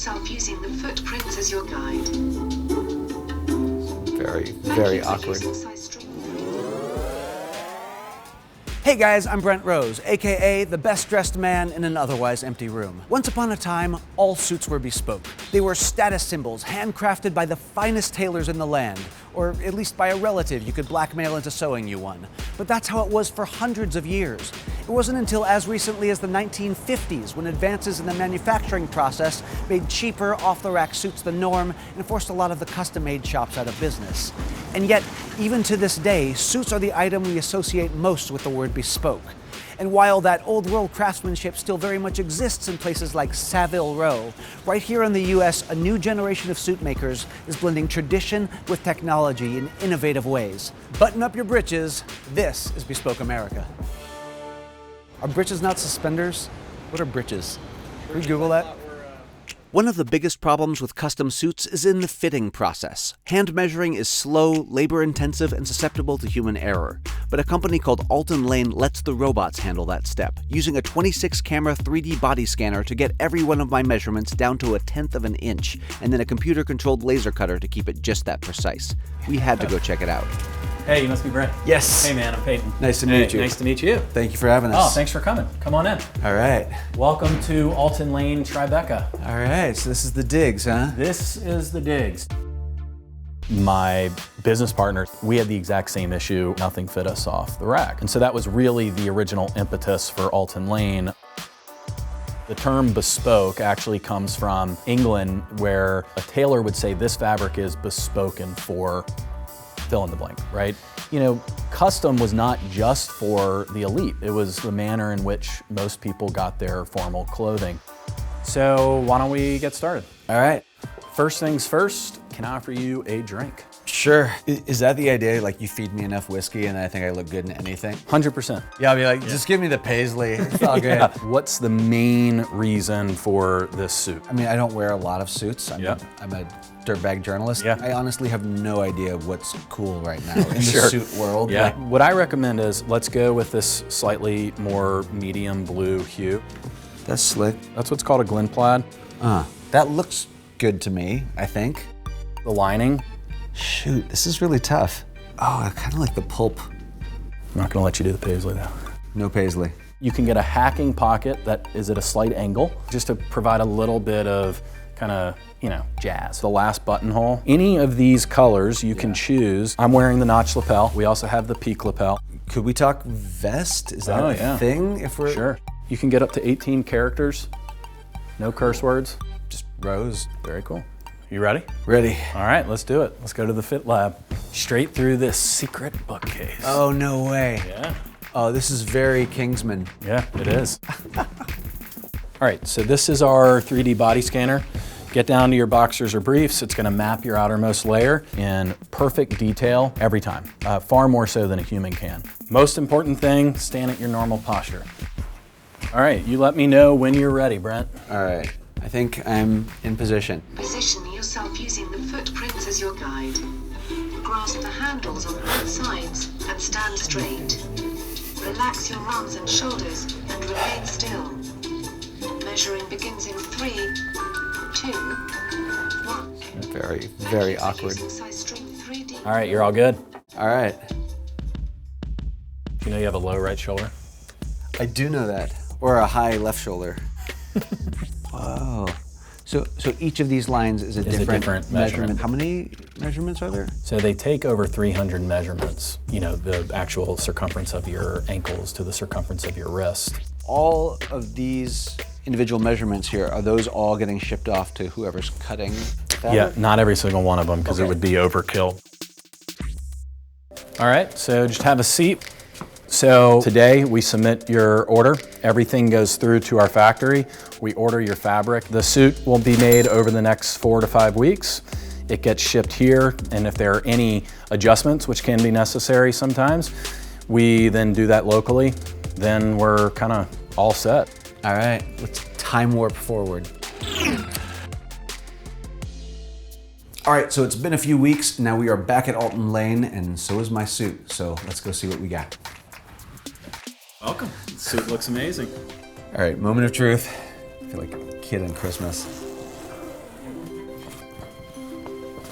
yourself using the footprints as your guide. Very awkward. Hey guys, I'm Brent Rose, aka the best dressed man in an otherwise empty room. Once upon a time, all suits were bespoke. They were status symbols handcrafted by the finest tailors in the land, or at least by a relative you could blackmail into sewing you one. But that's how it was for hundreds of years. It wasn't until as recently as the 1950s when advances in the manufacturing process made cheaper, off-the-rack suits the norm and forced a lot of the custom-made shops out of business. And yet, even to this day, suits are the item we associate most with the word bespoke. And while that old-world craftsmanship still very much exists in places like Savile Row, right here in the US, a new generation of suit makers is blending tradition with technology in innovative ways. Button up your britches, this is Bespoke America. Are britches not suspenders? What are britches? Can we Google that? One of the biggest problems with custom suits is in the fitting process. Hand measuring is slow, labor-intensive, and susceptible to human error. But a company called Alton Lane lets the robots handle that step, using a 26-camera 3D body scanner to get every one of my measurements down to 1/10 of an inch, and then a computer-controlled laser cutter to keep it just that precise. We had to go check it out. Hey, you must be Brent. Yes. Hey man, I'm Peyton. Nice to meet you. Nice to meet you. Thank you for having us. Oh, thanks for coming. Come on in. All right. Welcome to Alton Lane, Tribeca. All right, so this is the digs, huh? This is the digs. My business partner, we had the exact same issue. Nothing fit us off the rack. And so that was really the original impetus for Alton Lane. The term bespoke actually comes from England, where a tailor would say this fabric is bespoken for fill in the blank, right? You know, custom was not just for the elite. It was the manner in which most people got their formal clothing. So why don't we get started? All right. First things first, can I offer you a drink? Sure. Is that the idea? Like you feed me enough whiskey and I think I look good in anything? 100%. Yeah, I'll be like, just give me the paisley. It's all good. Yeah. What's the main reason for this suit? I mean, I don't wear a lot of suits. I'm a dirtbag journalist. Yeah. I honestly have no idea what's cool right now in Sure. the suit world. Yeah. Like, What I recommend is let's go with this slightly more medium blue hue. that's slick. That's what's called a Glen plaid. That looks good to me, I think. The lining. Shoot, this is really tough. Oh, I kind of like the pulp. I'm not gonna let you do the paisley though. No paisley. You can get a hacking pocket that is at a slight angle, just to provide a little bit of kind of, you know, jazz. The last buttonhole. Any of these colors you can choose. I'm wearing the notch lapel. We also have the peak lapel. Could we talk vest? Is that a thing? If we're Sure. You can get up to 18 characters. No curse words. just Rose. Very cool. You ready? Ready. All right, let's do it. Let's go to the fit lab. Straight through this secret bookcase. Oh, no way. Yeah. Oh, this is very Kingsman. Yeah, it is. All right, so this is our 3D body scanner. Get down to your boxers or briefs. It's gonna map your outermost layer in perfect detail every time, far more so than a human can. Most important thing, stand at your normal posture. All right, you let me know when you're ready, Brent. All right. I think I'm in position. Position yourself using the footprints as your guide. Grasp the handles on both sides and stand straight. Relax your arms and shoulders and remain still. Measuring begins in 3, 2, 1. Very awkward. All right, you're all good? All right. You know you have a low right shoulder? I do know that. Or a high left shoulder. Whoa. So each of these lines is a different measurement. How many measurements are there? So they take over 300 measurements, you know, the actual circumference of your ankles to the circumference of your wrist. All of these individual measurements here, are those all getting shipped off to whoever's cutting fabric? Yeah, not every single one of them because it would be overkill. All right, so just have a seat. So today we submit your order. Everything goes through to our factory. We order your fabric. The suit will be made over the next 4 to 5 weeks. It gets shipped here, and if there are any adjustments, which can be necessary sometimes, we then do that locally. Then we're kind of all set. All right, let's time warp forward. All right, so it's been a few weeks. Now we are back at Alton Lane, and so is my suit. So let's go see what we got. Welcome. The suit looks amazing. All right, moment of truth. I feel like a kid on Christmas.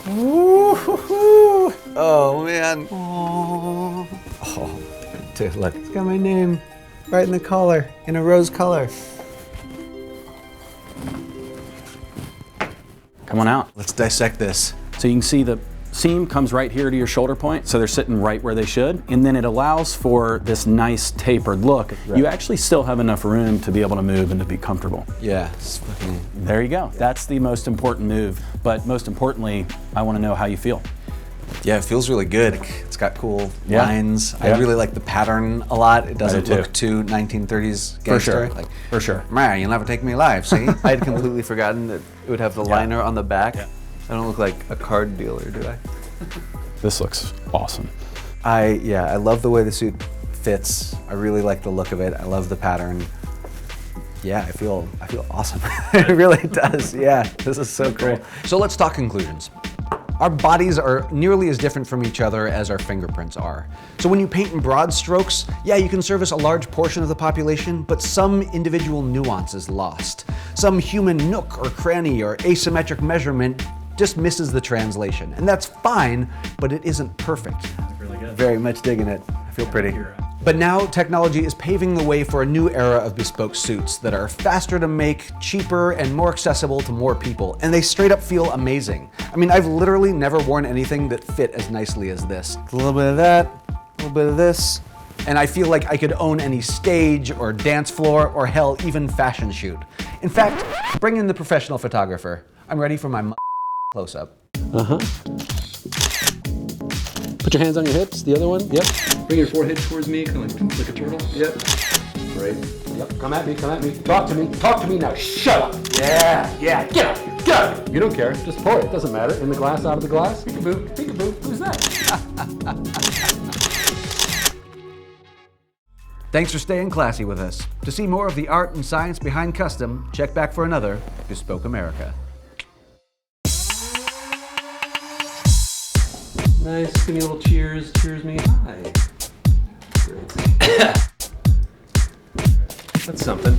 Ooh, oh man. Oh, dude, look, it's got my name right in the collar, in a rose color. Come on out. Let's dissect this. So you can see the seam comes right here to your shoulder point, so they're sitting right where they should, and then it allows for this nice tapered look. Right. You actually still have enough room to be able to move and to be comfortable. Yeah, it's fucking... There you go. That's the most important move, but most importantly, I want to know how you feel. Yeah, it feels really good. It's got cool lines. I really like the pattern a lot. It doesn't look too 1930s gangster. For sure. Like, for sure. Man, you'll never take me alive, see? I had completely forgotten that it would have the liner on the back. Yeah. I don't look like a card dealer, do I? This looks awesome. I love the way the suit fits. I really like the look of it. I love the pattern. Yeah, I feel awesome. It really does. Yeah, this is so cool. So let's talk conclusions. Our bodies are nearly as different from each other as our fingerprints are. So when you paint in broad strokes, yeah, you can service a large portion of the population, but some individual nuance is lost. Some human nook or cranny or asymmetric measurement just misses the translation. And that's fine, but it isn't perfect. That's really good. Very much digging it. I feel pretty. But now technology is paving the way for a new era of bespoke suits that are faster to make, cheaper, and more accessible to more people. And they straight up feel amazing. I mean, I've literally never worn anything that fit as nicely as this. A little bit of that, a little bit of this. And I feel like I could own any stage or dance floor or hell, even fashion shoot. In fact, bring in the professional photographer. I'm ready for my close-up. Put your hands on your hips, the other one, yep. Bring your forehead towards me, kind of like a turtle. Yep. Great. Yep, come at me. Talk to me now, shut up. Yeah, get up here, get up here. You don't care, just pour it, doesn't matter. In the glass, out of the glass. Peekaboo, who's that? Thanks for staying classy with us. To see more of the art and science behind custom, check back for another Bespoke America. Nice, give me a little cheers. Cheers me. Hi. Great. That's something.